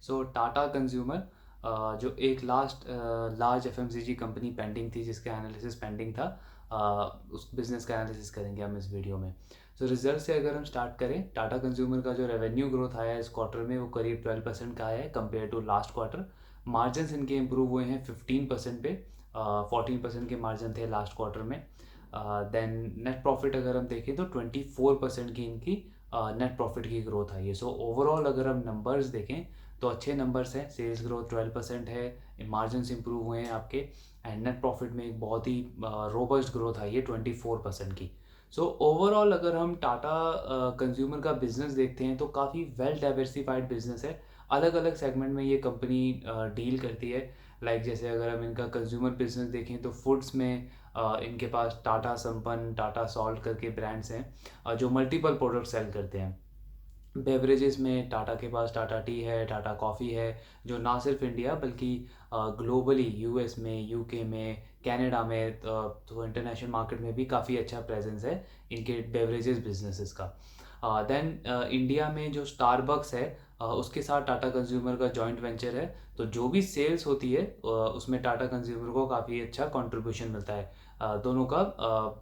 सो Tata consumer जो एक large FMCG company pending थी, जिसका एनालिसिस पेंडिंग था, उस बिजनेस का एनालिसिस करेंगे हम इस वीडियो में। सो रिजल्ट से अगर हम स्टार्ट करें, टाटा कंज्यूमर का जो रेवेन्यू ग्रोथ आया है इस क्वार्टर में वो करीब 12% का आया है compare to last quarter. Margin इनके इम्प्रूव हुए हैं 15% पे, 14% के मार्जिन थे लास्ट क्वार्टर में। देन नेट प्रॉफिट अगर हम देखें तो 24% की इनकी नेट प्रॉफिट की ग्रोथ आई है। सो ओवरऑल अगर हम नंबर्स देखें तो अच्छे नंबर्स हैं। सेल्स ग्रोथ 12% है, मार्जिन इंप्रूव हुए हैं आपके, एंड नेट प्रॉफिट में एक बहुत ही रोबस्ट ग्रोथ आई है 24% की। सो ओवरऑल अगर हम टाटा कंज्यूमर का बिजनेस देखते हैं तो काफ़ी वेल डाइवर्सिफाइड बिजनेस है। अलग अलग सेगमेंट में ये कंपनी डील करती है। जैसे अगर हम इनका कंज्यूमर बिजनेस देखें तो फूड्स में इनके पास टाटा संपन्न, टाटा सॉल्ट करके ब्रांड्स हैं जो मल्टीपल प्रोडक्ट सेल करते हैं। बेवरेजेस में टाटा के पास टाटा टी है, टाटा कॉफ़ी है, जो ना सिर्फ इंडिया बल्कि ग्लोबली यूएस में, यूके में, कनाडा में, तो इंटरनेशनल मार्केट में भी काफ़ी अच्छा प्रेजेंस है इनके बेवरेजेस बिजनेसेस का। देन इंडिया में जो स्टारबक्स है उसके साथ टाटा कंज्यूमर का जॉइंट वेंचर है। तो जो भी सेल्स होती है उसमें टाटा कंज्यूमर को काफ़ी अच्छा कंट्रीब्यूशन मिलता है। दोनों का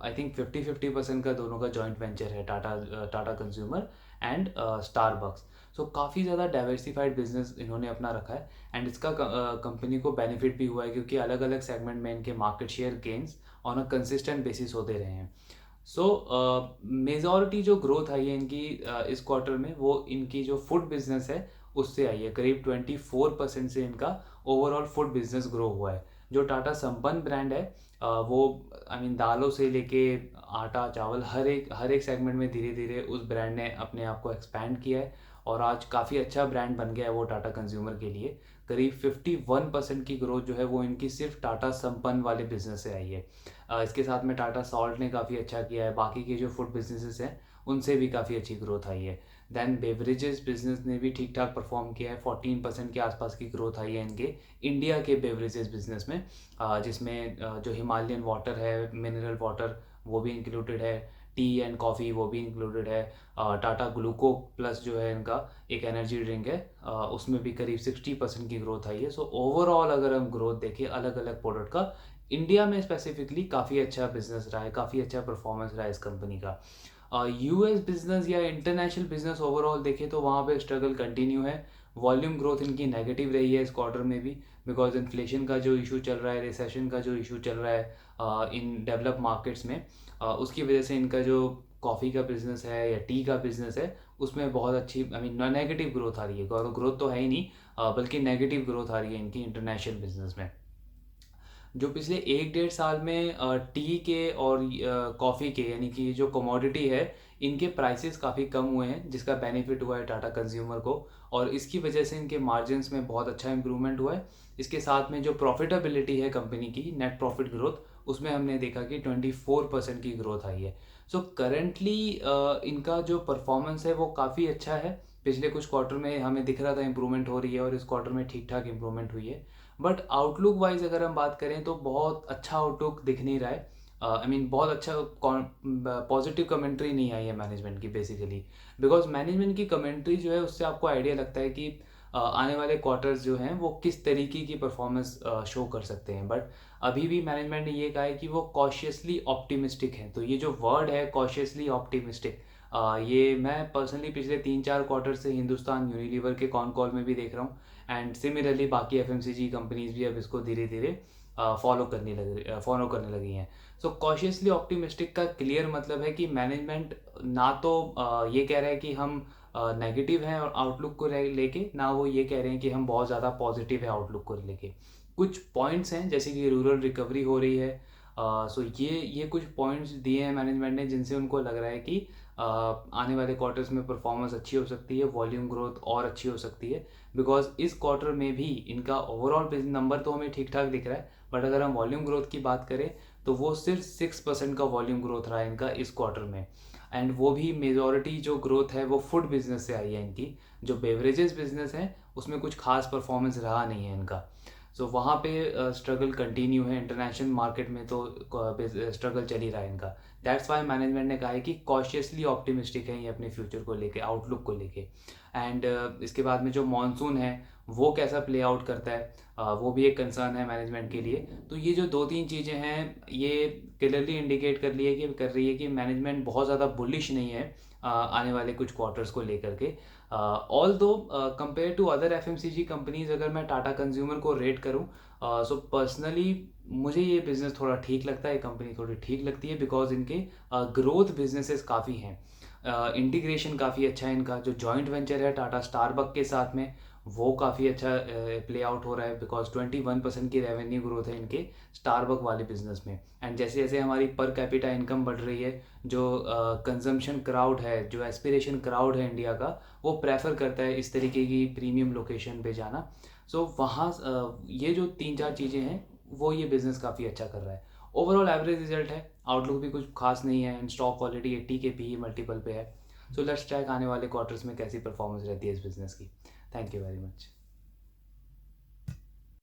आई थिंक 50-50% का दोनों का जॉइंट वेंचर है, टाटा कंज्यूमर एंड स्टारबक्स। सो काफ़ी ज़्यादा डाइवर्सिफाइड बिजनेस इन्होंने अपना रखा है, एंड इसका कंपनी को बेनिफिट भी हुआ है क्योंकि अलग अलग सेगमेंट में इनके market share gains on a consistent basis होते रहे हैं। सो मेजॉरिटी जो ग्रोथ आई है इनकी इस क्वार्टर में, वो इनकी जो फूड बिजनेस है उससे आई है। करीब 24% से इनका ओवरऑल फूड बिजनेस ग्रो हुआ है। जो टाटा संपन्न ब्रांड है वो दालों से लेके आटा चावल हर एक सेगमेंट में धीरे धीरे उस ब्रांड ने अपने आप को एक्सपैंड किया है, और आज काफ़ी अच्छा ब्रांड बन गया है वो टाटा कंज्यूमर के लिए। करीब 51% की ग्रोथ जो है वो इनकी सिर्फ टाटा संपन्न वाले बिजनेस से आई है। इसके साथ में टाटा सॉल्ट ने काफ़ी अच्छा किया है, बाकी के जो फूड बिजनेसेस हैं उनसे भी काफ़ी अच्छी ग्रोथ आई है। देन बेवरेजेस बिजनेस ने भी ठीक ठाक परफॉर्म किया है, 14% के आसपास की ग्रोथ आई है इनके इंडिया के बेवरेजेस बिजनेस में, जिसमें जो हिमालयन वाटर है, मिनरल वाटर, वो भी इंक्लूडेड है, टी एंड कॉफ़ी वो भी इंक्लूडेड है। टाटा ग्लूको प्लस जो है इनका एक एनर्जी ड्रिंक है, उसमें भी करीब 60% की ग्रोथ आई है। सो ओवरऑल अगर हम ग्रोथ देखें अलग अलग प्रोडक्ट का, इंडिया में स्पेसिफिकली काफ़ी अच्छा बिजनेस रहा है, काफ़ी अच्छा परफॉर्मेंस रहा है इस कंपनी का। यूएस बिजनेस या इंटरनेशनल बिजनेस ओवरऑल देखें तो वहाँ पे स्ट्रगल कंटिन्यू है। वॉल्यूम ग्रोथ इनकी नेगेटिव रही है इस क्वार्टर में भी, बिकॉज इन्फ्लेशन का जो इशू चल रहा है, रिसेशन का जो इशू चल रहा है इन डेवलप मार्केट्स में, उसकी वजह से इनका जो कॉफ़ी का बिजनेस है या टी का बिजनेस है उसमें बहुत अच्छी नेगेटिव ग्रोथ आ रही है। ग्रोथ तो है ही नहीं, बल्कि नेगेटिव ग्रोथ आ रही है इनकी इंटरनेशनल बिजनेस में। जो पिछले 1-1.5 साल में टी के और कॉफ़ी के, यानी कि जो कमोडिटी है, इनके प्राइसेस काफ़ी कम हुए हैं, जिसका बेनिफिट हुआ है टाटा कंज्यूमर को, और इसकी वजह से इनके मार्जिन्स में बहुत अच्छा इंप्रूवमेंट हुआ है। इसके साथ में जो प्रॉफिटेबिलिटी है कंपनी की, नेट प्रॉफिट ग्रोथ, उसमें हमने देखा कि 24% की ग्रोथ आई है। सो करेंटली इनका जो परफॉर्मेंस है वो काफ़ी अच्छा है। पिछले कुछ क्वार्टर में हमें दिख रहा था इंप्रूवमेंट हो रही है, और इस क्वार्टर में ठीक ठाक इंप्रूवमेंट हुई है। बट आउटलुक वाइज अगर हम बात करें तो बहुत अच्छा आउटलुक दिख नहीं रहा है। बहुत अच्छा पॉजिटिव कमेंट्री नहीं आई है मैनेजमेंट की बेसिकली, बिकॉज मैनेजमेंट की कमेंट्री जो है उससे आपको आइडिया लगता है कि आने वाले क्वार्टर्स जो हैं वो किस तरीके की परफॉर्मेंस शो कर सकते हैं। बट अभी भी मैनेजमेंट ने ये कहा है कि वो कॉशियसली ऑप्टिमिस्टिक है। तो ये जो वर्ड है कॉशियसली ऑप्टिमिस्टिक, ये मैं पर्सनली पिछले 3-4 क्वार्टर से हिंदुस्तान यूनिलीवर के कॉन कॉल में भी देख रहा हूँ, एंड सिमिलरली बाकी एफएमसीजी कंपनीज भी अब इसको धीरे धीरे फॉलो करने लगी हैं। सो कॉशियसली ऑप्टिमिस्टिक का क्लियर मतलब है कि मैनेजमेंट ना तो ये कह रहा है कि हम नेगेटिव हैं और आउटलुक को लेके, ना वो ये कह रहे हैं कि हम बहुत ज़्यादा पॉजिटिव है आउटलुक को लेके। कुछ पॉइंट्स हैं जैसे कि रूरल रिकवरी हो रही है। सो ये कुछ पॉइंट्स दिए हैं मैनेजमेंट ने जिनसे उनको लग रहा है कि आने वाले क्वार्टर्स में परफॉर्मेंस अच्छी हो सकती है, वॉल्यूम ग्रोथ और अच्छी हो सकती है। बिकॉज इस क्वार्टर में भी इनका ओवरऑल बिजनेस नंबर तो हमें ठीक ठाक दिख रहा है, बट अगर हम वॉल्यूम ग्रोथ की बात करें तो वो सिर्फ 6% का वॉल्यूम ग्रोथ रहा है इनका इस क्वार्टर में, एंड वो भी मेजॉरिटी जो ग्रोथ है वो फूड बिजनेस से आई है इनकी। जो बेवरेजेस बिजनेस है उसमें कुछ खास परफॉर्मेंस रहा नहीं है इनका। सो वहाँ पे स्ट्रगल कंटिन्यू है। इंटरनेशनल मार्केट में तो स्ट्रगल चल ही रहा है इनका। दैट्स वाई मैनेजमेंट ने कहा है कि कॉशियसली ऑप्टिमिस्टिक है ये अपने फ्यूचर को लेके, आउटलुक को लेके। एंड इसके बाद में जो मॉनसून है वो कैसा प्ले आउट करता है, वो भी एक कंसर्न है मैनेजमेंट के लिए। तो ये जो 2-3 चीज़ें हैं, ये क्लियरली इंडिकेट कर रही है कि मैनेजमेंट बहुत ज़्यादा बुलिश नहीं है आने वाले कुछ क्वार्टर्स को लेकर के। Although compare to other FMCG companies, अगर मैं टाटा कंज्यूमर को रेट करूं, सो पर्सनली मुझे ये बिज़नेस थोड़ा ठीक लगता है, कंपनी थोड़ी ठीक लगती है, बिकॉज इनके ग्रोथ बिजनेसेस काफ़ी हैं, इंटीग्रेशन काफ़ी अच्छा है इनका। जो जॉइंट वेंचर है टाटा स्टारबक के साथ में, वो काफ़ी अच्छा प्ले आउट हो रहा है, बिकॉज 21% की रेवेन्यू ग्रोथ है इनके स्टारबक वाले बिजनेस में। एंड जैसे जैसे हमारी पर कैपिटा इनकम बढ़ रही है, जो कंजम्पशन क्राउड है, जो एस्पिरेशन क्राउड है इंडिया का, वो प्रेफर करता है इस तरीके की प्रीमियम लोकेशन पे जाना। सो वहाँ ये जो 3-4 चीज़ें हैं, वो ये बिज़नेस काफ़ी अच्छा कर रहा है। ओवरऑल एवरेज रिजल्ट है, आउटलुक भी कुछ खास नहीं है, एंड स्टॉक क्वालिटी 80 के पी मल्टीपल पे है। सो लेट्स चेक आने वाले क्वार्टर्स में कैसी परफॉर्मेंस रहती है इस बिज़नेस की। Thank you very much.